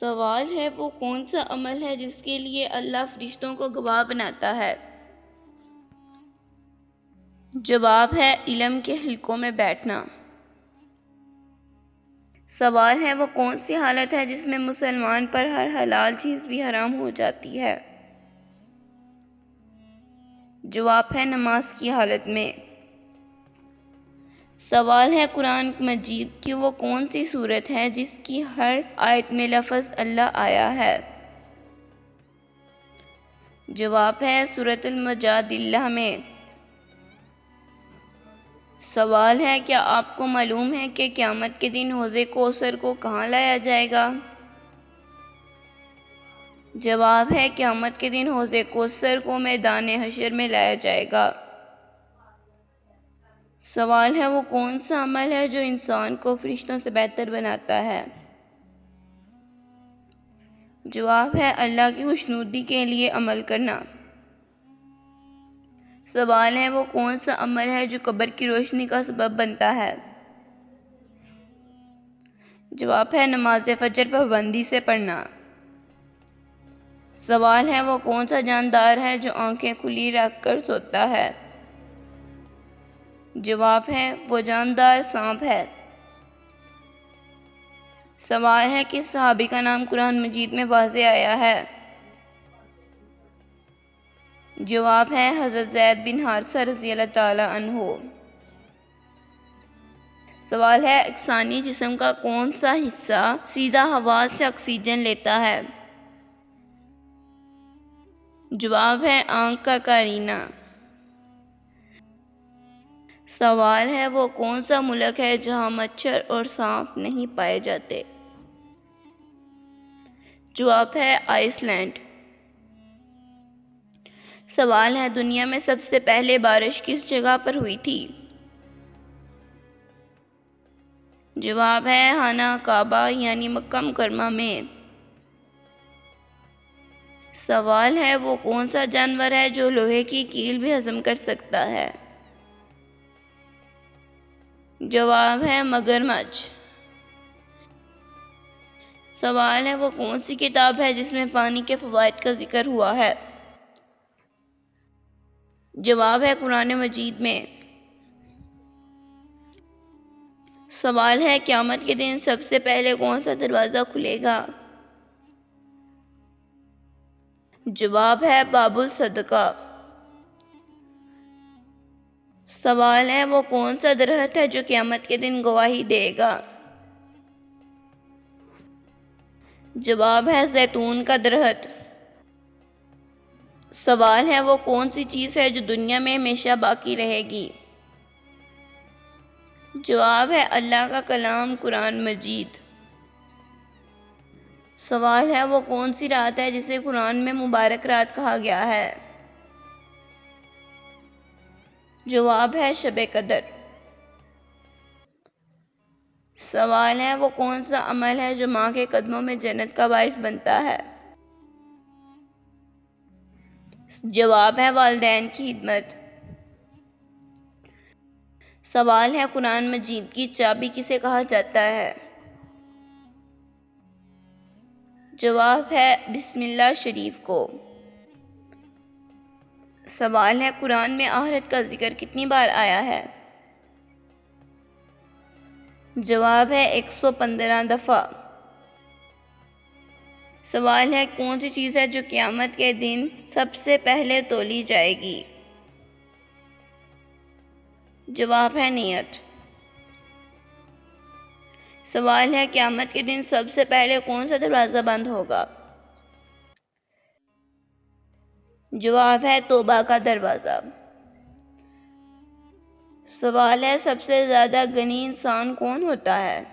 سوال ہے وہ کون سا عمل ہے جس کے لیے اللہ فرشتوں کو گواہ بناتا ہے؟ جواب ہے علم کے حلقوں میں بیٹھنا۔ سوال ہے وہ کون سی حالت ہے جس میں مسلمان پر ہر حلال چیز بھی حرام ہو جاتی ہے؟ جواب ہے نماز کی حالت میں۔ سوال ہے قرآن مجید کی وہ کون سی سورت ہے جس کی ہر آیت میں لفظ اللہ آیا ہے؟ جواب ہے سورۃ المجادلہ میں۔ سوال ہے کیا آپ کو معلوم ہے کہ قیامت کے دن حوض کوثر کو کہاں لایا جائے گا؟ جواب ہے قیامت کے دن حوض کوثر کو میدان حشر میں لایا جائے گا۔ سوال ہے وہ کون سا عمل ہے جو انسان کو فرشتوں سے بہتر بناتا ہے؟ جواب ہے اللہ کی خوشنودی کے لیے عمل کرنا۔ سوال ہے وہ کون سا عمل ہے جو قبر کی روشنی کا سبب بنتا ہے؟ جواب ہے نماز فجر پابندی سے پڑھنا۔ سوال ہے وہ کون سا جاندار ہے جو آنکھیں کھلی رکھ کر سوتا ہے؟ جواب ہے وہ جاندار سانپ ہے۔ سوال ہے کس صحابی کا نام قرآن مجید میں واضح آیا ہے؟ جواب ہے حضرت زید بن حارثہ رضی اللہ تعالی عنہ۔ سوال ہے انسانی جسم کا کون سا حصہ سیدھا ہوا سے آکسیجن لیتا ہے؟ جواب ہے آنکھ کا قرینہ۔ سوال ہے وہ کون سا ملک ہے جہاں مچھر اور سانپ نہیں پائے جاتے؟ جواب ہے آئس لینڈ۔ سوال ہے دنیا میں سب سے پہلے بارش کس جگہ پر ہوئی تھی؟ جواب ہے خانہ کعبہ یعنی مکہ مکرمہ میں۔ سوال ہے وہ کون سا جانور ہے جو لوہے کی کیل بھی ہضم کر سکتا ہے؟ جواب ہے مگرمچھ۔ سوال ہے وہ کون سی کتاب ہے جس میں پانی کے فوائد کا ذکر ہوا ہے؟ جواب ہے قرآن مجید میں۔ سوال ہے قیامت کے دن سب سے پہلے کون سا دروازہ کھلے گا؟ جواب ہے باب الصدقہ۔ سوال ہے وہ کون سا درخت ہے جو قیامت کے دن گواہی دے گا؟ جواب ہے زیتون کا درخت۔ سوال ہے وہ کون سی چیز ہے جو دنیا میں ہمیشہ باقی رہے گی؟ جواب ہے اللہ کا کلام قرآن مجید۔ سوال ہے وہ کون سی رات ہے جسے قرآن میں مبارک رات کہا گیا ہے؟ جواب ہے شب قدر۔ سوال ہے وہ کون سا عمل ہے جو ماں کے قدموں میں جنت کا باعث بنتا ہے؟ جواب ہے والدین کی خدمت۔ سوال ہے قرآن مجید کی چابی کسے کہا جاتا ہے؟ جواب ہے بسم اللہ شریف کو۔ سوال ہے قرآن میں آخرت کا ذکر کتنی بار آیا ہے؟ جواب ہے 115 دفعہ۔ سوال ہے کون سی چیز ہے جو قیامت کے دن سب سے پہلے تولی جائے گی؟ جواب ہے نیت۔ سوال ہے قیامت کے دن سب سے پہلے کون سا دروازہ بند ہوگا؟ جواب ہے توبہ کا دروازہ۔ سوال ہے سب سے زیادہ غنی انسان کون ہوتا ہے؟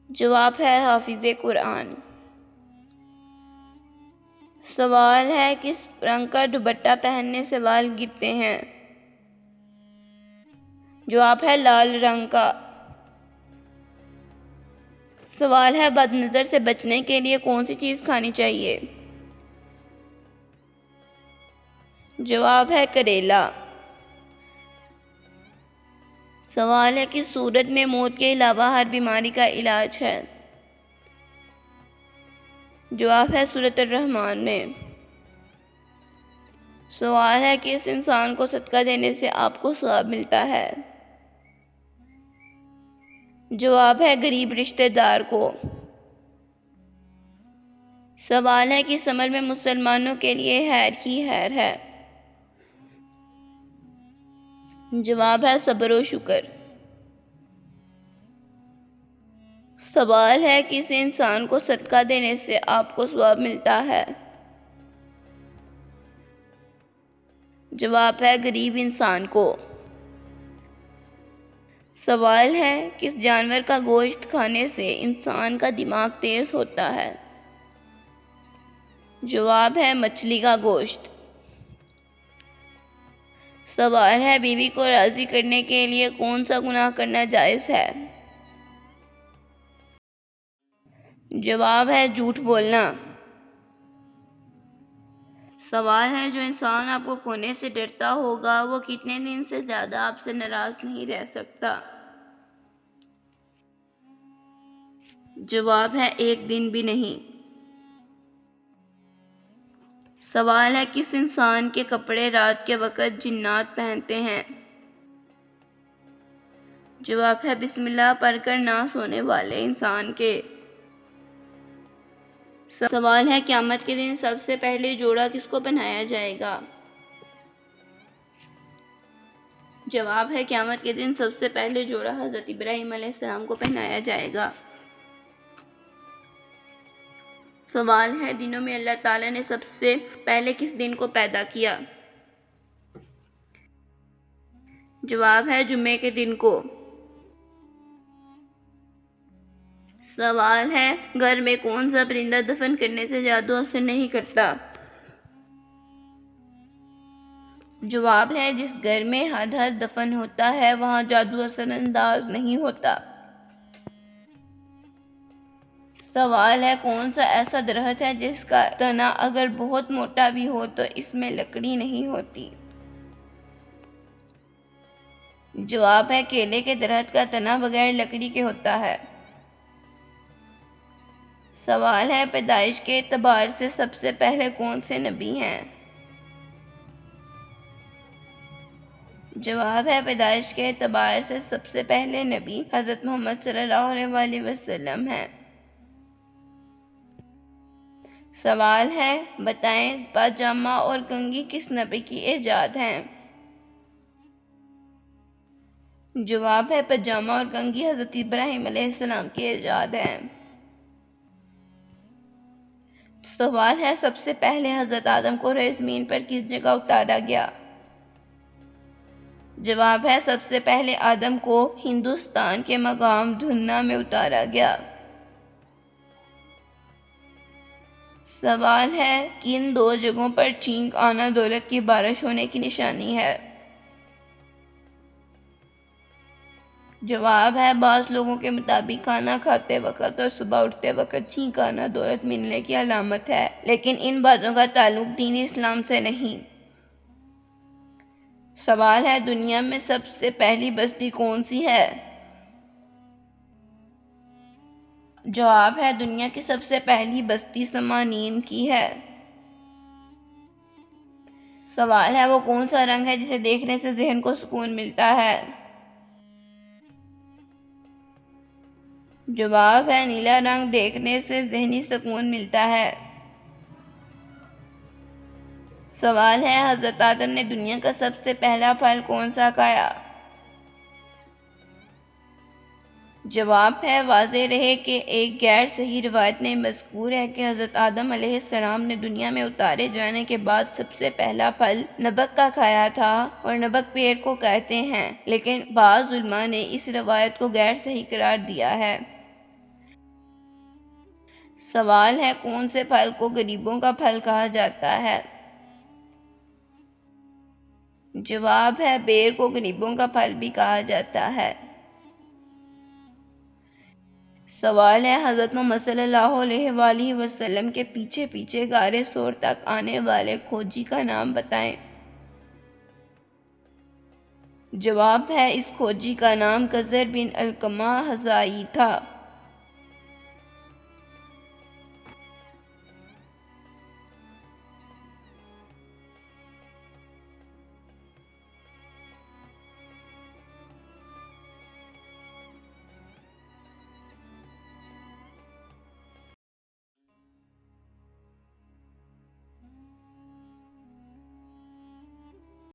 جواب ہے حافظ قرآن۔ سوال ہے کس رنگ کا دوپٹہ پہننے سے بال گرتے ہیں؟ جواب ہے لال رنگ کا۔ سوال ہے بد نظر سے بچنے کے لیے کون سی چیز کھانی چاہیے؟ جواب ہے کریلا۔ سوال ہے کس صورت میں موت کے علاوہ ہر بیماری کا علاج ہے؟ جواب ہے سورۃ الرحمن میں۔ سوال ہے کہ اس انسان کو صدقہ دینے سے آپ کو ثواب ملتا ہے؟ جواب ہے غریب رشتہ دار کو۔ سوال ہے کہ اس عمل میں مسلمانوں کے لیے خیر ہی خیر ہے؟ جواب ہے صبر و شکر۔ سوال ہے کہ اس انسان کو صدقہ دینے سے آپ کو ثواب ملتا ہے؟ جواب ہے غریب انسان کو۔ سوال ہے کس جانور کا گوشت کھانے سے انسان کا دماغ تیز ہوتا ہے؟ جواب ہے مچھلی کا گوشت۔ سوال ہے بیوی کو راضی کرنے کے لیے کون سا گناہ کرنا جائز ہے؟ جواب ہے جھوٹ بولنا۔ سوال ہے جو انسان آپ کو کھونے سے ڈرتا ہوگا وہ کتنے دن سے زیادہ آپ سے ناراض نہیں رہ سکتا؟ جواب ہے ایک دن بھی نہیں۔ سوال ہے کس انسان کے کپڑے رات کے وقت جنات پہنتے ہیں؟ جواب ہے بسم اللہ پڑھ کر نہ سونے والے انسان کے۔ سوال ہے قیامت کے دن سب سے پہلے جوڑا کس کو پہنایا جائے گا؟ جواب ہے قیامت کے دن سب سے پہلے جوڑا حضرت ابراہیم علیہ السلام کو پہنایا جائے گا۔ سوال ہے دنوں میں اللہ تعالیٰ نے سب سے پہلے کس دن کو پیدا کیا؟ جواب ہے جمعے کے دن کو۔ سوال ہے گھر میں کون سا پرندہ دفن کرنے سے جادو اثر نہیں کرتا؟ جواب ہے جس گھر میں حد دفن ہوتا ہے وہاں جادو اثر انداز نہیں ہوتا۔ سوال ہے کون سا ایسا درخت ہے جس کا تنا اگر بہت موٹا بھی ہو تو اس میں لکڑی نہیں ہوتی؟ جواب ہے کیلے کے درخت کا تنا بغیر لکڑی کے ہوتا ہے۔ سوال ہے پیدائش کے اعتبار سے سب سے پہلے کون سے نبی ہیں؟ جواب ہے پیدائش کے اعتبار سے سب سے پہلے نبی حضرت محمد صلی اللہ علیہ وآلہ وسلم ہیں۔ سوال ہے بتائیں پاجامہ اور کنگھی کس نبی کی ایجاد ہیں؟ جواب ہے پاجامہ اور کنگھی حضرت ابراہیم علیہ السلام کی ایجاد ہیں۔ سوال ہے سب سے پہلے حضرت آدم کو روئے زمین پر کس جگہ اتارا گیا؟ جواب ہے سب سے پہلے آدم کو ہندوستان کے مقام دھنا میں اتارا گیا۔ سوال ہے کن دو جگہوں پر چھینک آنا دولت کی بارش ہونے کی نشانی ہے؟ جواب ہے بعض لوگوں کے مطابق کھانا کھاتے وقت اور صبح اٹھتے وقت چھینک آنا دولت ملنے کی علامت ہے، لیکن ان باتوں کا تعلق دین اسلام سے نہیں۔ سوال ہے دنیا میں سب سے پہلی بستی کون سی ہے؟ جواب ہے دنیا کی سب سے پہلی بستی سامانین کی ہے۔ سوال ہے وہ کون سا رنگ ہے جسے دیکھنے سے ذہن کو سکون ملتا ہے؟ جواب ہے نیلا رنگ دیکھنے سے ذہنی سکون ملتا ہے۔ سوال ہے حضرت آدم نے دنیا کا سب سے پہلا پھل کون سا کھایا؟ جواب ہے واضح رہے کہ ایک غیر صحیح روایت میں مذکور ہے کہ حضرت آدم علیہ السلام نے دنیا میں اتارے جانے کے بعد سب سے پہلا پھل نبق کا کھایا تھا اور نبق پیڑ کو کہتے ہیں، لیکن بعض علماء نے اس روایت کو غیر صحیح قرار دیا ہے۔ سوال ہے کون سے پھل کو غریبوں کا پھل کہا جاتا ہے؟ جواب ہے بیر کو غریبوں کا پھل بھی کہا جاتا ہے۔ سوال ہے حضرت محمد صلی اللہ علیہ وآلہ وسلم کے پیچھے پیچھے غار ثور تک آنے والے کھوجی کا نام بتائیں۔ جواب ہے اس کھوجی کا نام قذر بن علقمہ حضائی تھا۔